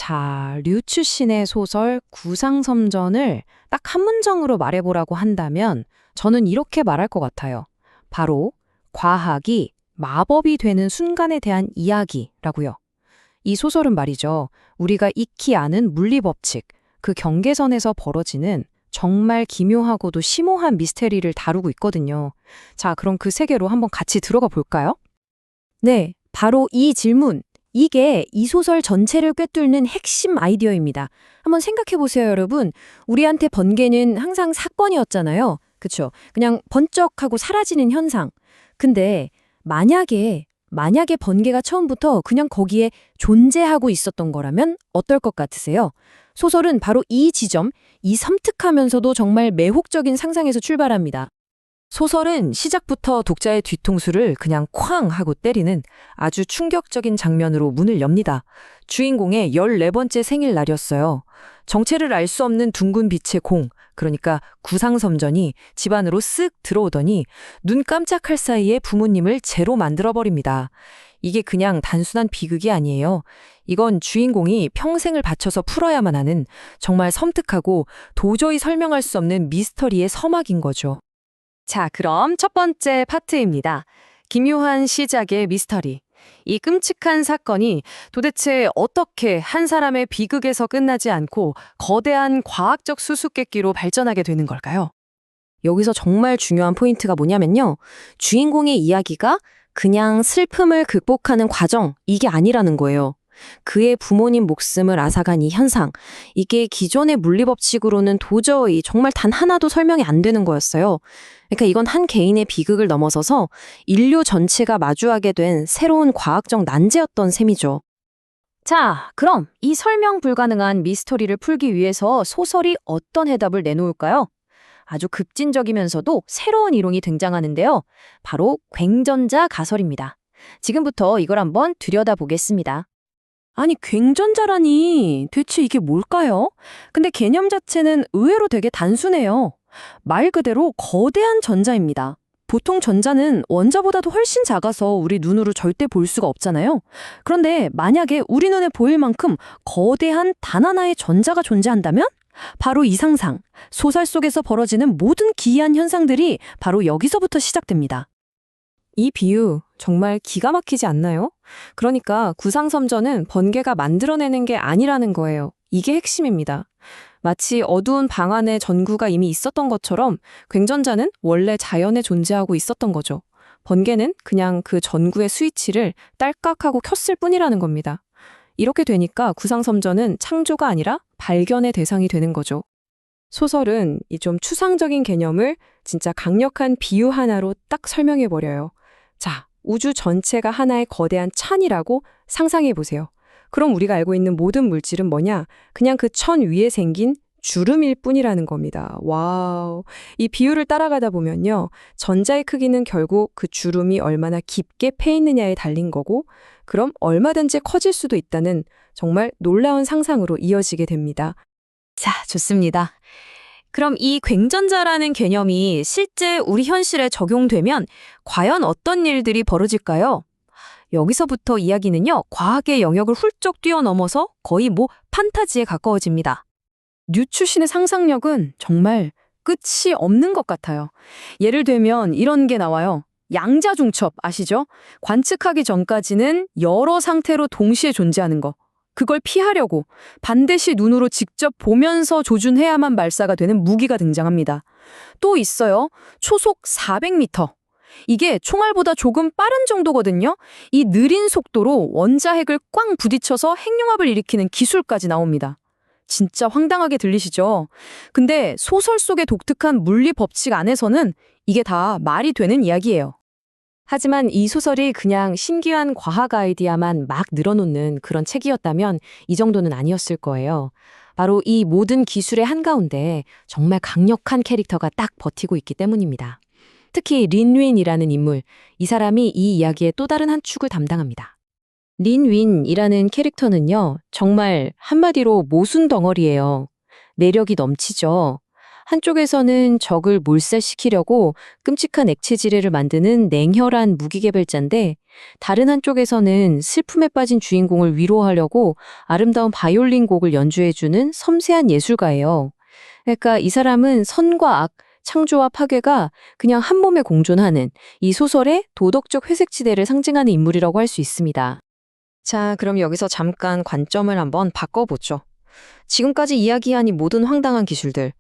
자, 류추신의 소설 구상섬전을 딱 한 문장으로 말해보라고 한다면 저는 이렇게 말할 것 같아요. 바로 과학이 마법이 되는 순간에 대한 이야기라고요. 이 소설은 말이죠. 우리가 익히 아는 물리법칙, 그 경계선에서 벌어지는 정말 기묘하고도 심오한 미스테리를 다루고 있거든요. 자, 그럼 그 세계로 한번 같이 들어가 볼까요? 네, 바로 이 질문. 이게 이 소설 전체를 꿰뚫는 핵심 아이디어입니다. 한번 생각해 보세요, 여러분. 우리한테 번개는 항상 사건이었잖아요. 그쵸? 그냥 번쩍하고 사라지는 현상. 근데 만약에 번개가 처음부터 그냥 거기에 존재하고 있었던 거라면 어떨 것 같으세요? 소설은 바로 이 지점, 이 섬뜩하면서도 정말 매혹적인 상상에서 출발합니다. 소설은 시작부터 독자의 뒤통수를 그냥 쾅 하고 때리는 아주 충격적인 장면으로 문을 엽니다. 주인공의 14번째 생일날이었어요. 정체를 알 수 없는 둥근 빛의 공, 그러니까 구상섬전이 집 안으로 쓱 들어오더니 눈 깜짝할 사이에 부모님을 제로 만들어버립니다. 이게 그냥 단순한 비극이 아니에요. 이건 주인공이 평생을 바쳐서 풀어야만 하는 정말 섬뜩하고 도저히 설명할 수 없는 미스터리의 서막인 거죠. 자, 그럼 첫 번째 파트입니다. 기묘한 시작의 미스터리. 이 끔찍한 사건이 도대체 어떻게 한 사람의 비극에서 끝나지 않고 거대한 과학적 수수께끼로 발전하게 되는 걸까요? 여기서 정말 중요한 포인트가 뭐냐면요. 주인공의 이야기가 그냥 슬픔을 극복하는 과정, 이게 아니라는 거예요. 그의 부모님 목숨을 앗아간 이 현상, 이게 기존의 물리법칙으로는 도저히 정말 단 하나도 설명이 안 되는 거였어요. 그러니까 이건 한 개인의 비극을 넘어서서 인류 전체가 마주하게 된 새로운 과학적 난제였던 셈이죠. 자, 그럼 이 설명 불가능한 미스터리를 풀기 위해서 소설이 어떤 해답을 내놓을까요? 아주 급진적이면서도 새로운 이론이 등장하는데요. 바로 굉전자 가설입니다. 지금부터 이걸 한번 들여다보겠습니다. 아니, 굉전자라니 대체 이게 뭘까요? 근데 개념 자체는 의외로 되게 단순해요. 말 그대로 거대한 전자입니다. 보통 전자는 원자보다도 훨씬 작아서 우리 눈으로 절대 볼 수가 없잖아요. 그런데 만약에 우리 눈에 보일 만큼 거대한 단 하나의 전자가 존재한다면? 바로 이 상상, 소설 속에서 벌어지는 모든 기이한 현상들이 바로 여기서부터 시작됩니다. 이 비유 정말 기가 막히지 않나요? 그러니까 구상섬전은 번개가 만들어내는 게 아니라는 거예요. 이게 핵심입니다. 마치 어두운 방 안에 전구가 이미 있었던 것처럼 굉전자는 원래 자연에 존재하고 있었던 거죠. 번개는 그냥 그 전구의 스위치를 딸깍하고 켰을 뿐이라는 겁니다. 이렇게 되니까 구상섬전은 창조가 아니라 발견의 대상이 되는 거죠. 소설은 이 좀 추상적인 개념을 진짜 강력한 비유 하나로 딱 설명해버려요. 자, 우주 전체가 하나의 거대한 찬이라고 상상해 보세요. 그럼 우리가 알고 있는 모든 물질은 뭐냐? 그냥 그 천 위에 생긴 주름일 뿐이라는 겁니다. 와우. 이 비유를 따라가다 보면요. 전자의 크기는 결국 그 주름이 얼마나 깊게 패 있느냐에 달린 거고, 그럼 얼마든지 커질 수도 있다는 정말 놀라운 상상으로 이어지게 됩니다. 자, 좋습니다. 그럼 이 굉전자라는 개념이 실제 우리 현실에 적용되면 과연 어떤 일들이 벌어질까요? 여기서부터 이야기는요, 과학의 영역을 훌쩍 뛰어넘어서 거의 판타지에 가까워집니다. 류추신의 상상력은 정말 끝이 없는 것 같아요. 예를 들면 이런 게 나와요. 양자중첩 아시죠? 관측하기 전까지는 여러 상태로 동시에 존재하는 거. 그걸 피하려고 반드시 눈으로 직접 보면서 조준해야만 발사가 되는 무기가 등장합니다. 또 있어요. 초속 400m. 이게 총알보다 조금 빠른 정도거든요. 이 느린 속도로 원자핵을 꽝 부딪혀서 핵융합을 일으키는 기술까지 나옵니다. 진짜 황당하게 들리시죠? 근데 소설 속의 독특한 물리 법칙 안에서는 이게 다 말이 되는 이야기예요. 하지만 이 소설이 그냥 신기한 과학 아이디어만 막 늘어놓는 그런 책이었다면 이 정도는 아니었을 거예요. 바로 이 모든 기술의 한가운데 정말 강력한 캐릭터가 딱 버티고 있기 때문입니다. 특히 린윈이라는 인물, 이 사람이 이 이야기의 또 다른 한 축을 담당합니다. 린윈이라는 캐릭터는요, 정말 한마디로 모순 덩어리예요. 매력이 넘치죠. 한쪽에서는 적을 몰살시키려고 끔찍한 액체 지뢰를 만드는 냉혈한 무기개발자인데 다른 한쪽에서는 슬픔에 빠진 주인공을 위로하려고 아름다운 바이올린 곡을 연주해주는 섬세한 예술가예요. 그러니까 이 사람은 선과 악, 창조와 파괴가 그냥 한 몸에 공존하는 이 소설의 도덕적 회색지대를 상징하는 인물이라고 할 수 있습니다. 자, 그럼 여기서 잠깐 관점을 한번 바꿔보죠. 지금까지 이야기한 이 모든 황당한 기술들,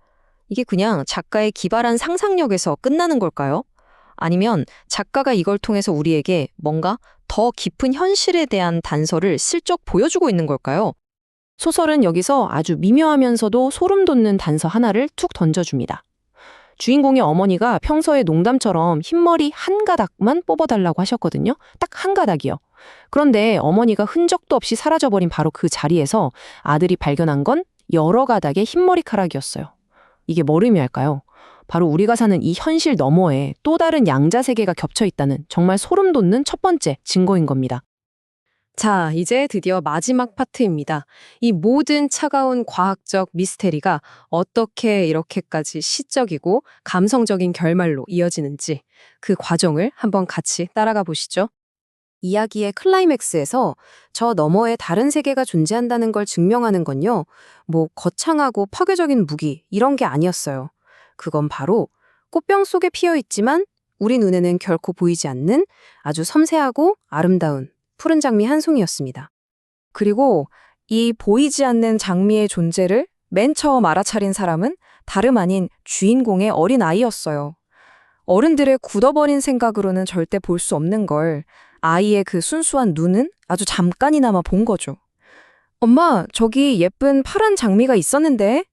이게 그냥 작가의 기발한 상상력에서 끝나는 걸까요? 아니면 작가가 이걸 통해서 우리에게 뭔가 더 깊은 현실에 대한 단서를 슬쩍 보여주고 있는 걸까요? 소설은 여기서 아주 미묘하면서도 소름 돋는 단서 하나를 툭 던져줍니다. 주인공의 어머니가 평소에 농담처럼 흰머리 한 가닥만 뽑아달라고 하셨거든요. 딱 한 가닥이요. 그런데 어머니가 흔적도 없이 사라져버린 바로 그 자리에서 아들이 발견한 건 여러 가닥의 흰머리카락이었어요. 이게 뭘 의미할까요? 바로 우리가 사는 이 현실 너머에 또 다른 양자 세계가 겹쳐 있다는 정말 소름 돋는 첫 번째 증거인 겁니다. 자, 이제 드디어 마지막 파트입니다. 이 모든 차가운 과학적 미스테리가 어떻게 이렇게까지 시적이고 감성적인 결말로 이어지는지 그 과정을 한번 같이 따라가 보시죠. 이야기의 클라이맥스에서 저 너머에 다른 세계가 존재한다는 걸 증명하는 건요, 뭐 거창하고 파괴적인 무기 이런 게 아니었어요. 그건 바로 꽃병 속에 피어 있지만 우리 눈에는 결코 보이지 않는 아주 섬세하고 아름다운 푸른 장미 한 송이였습니다. 그리고 이 보이지 않는 장미의 존재를 맨 처음 알아차린 사람은 다름 아닌 주인공의 어린 아이였어요. 어른들의 굳어버린 생각으로는 절대 볼 수 없는 걸 아이의 그 순수한 눈은 아주 잠깐이나마 본 거죠. 엄마, 저기 예쁜 파란 장미가 있었는데?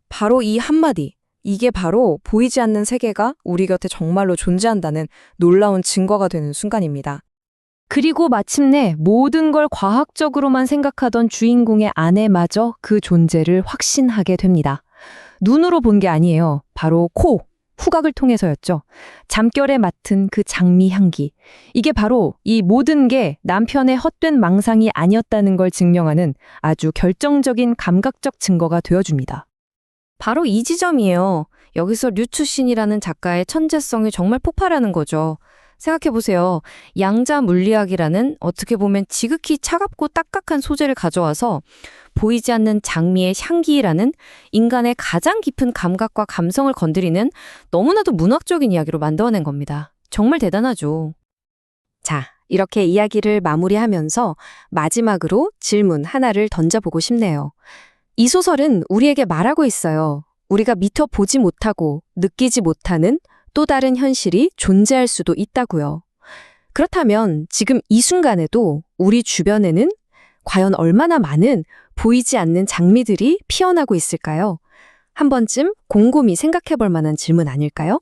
바로 이 한마디. 이게 바로 보이지 않는 세계가 우리 곁에 정말로 존재한다는 놀라운 증거가 되는 순간입니다. 그리고 마침내 모든 걸 과학적으로만 생각하던 주인공의 아내마저 그 존재를 확신하게 됩니다. 눈으로 본 게 아니에요. 바로 코, 후각을 통해서였죠. 잠결에 맡은 그 장미 향기. 이게 바로 이 모든 게 남편의 헛된 망상이 아니었다는 걸 증명하는 아주 결정적인 감각적 증거가 되어줍니다. 바로 이 지점이에요. 여기서 류추신이라는 작가의 천재성이 정말 폭발하는 거죠. 생각해보세요. 양자 물리학이라는 어떻게 보면 지극히 차갑고 딱딱한 소재를 가져와서 보이지 않는 장미의 향기라는 인간의 가장 깊은 감각과 감성을 건드리는 너무나도 문학적인 이야기로 만들어낸 겁니다. 정말 대단하죠. 자, 이렇게 이야기를 마무리하면서 마지막으로 질문 하나를 던져보고 싶네요. 이 소설은 우리에게 말하고 있어요. 우리가 미처 보지 못하고 느끼지 못하는 또 다른 현실이 존재할 수도 있다고요. 그렇다면 지금 이 순간에도 우리 주변에는 과연 얼마나 많은 보이지 않는 장미들이 피어나고 있을까요? 한 번쯤 곰곰이 생각해 볼 만한 질문 아닐까요?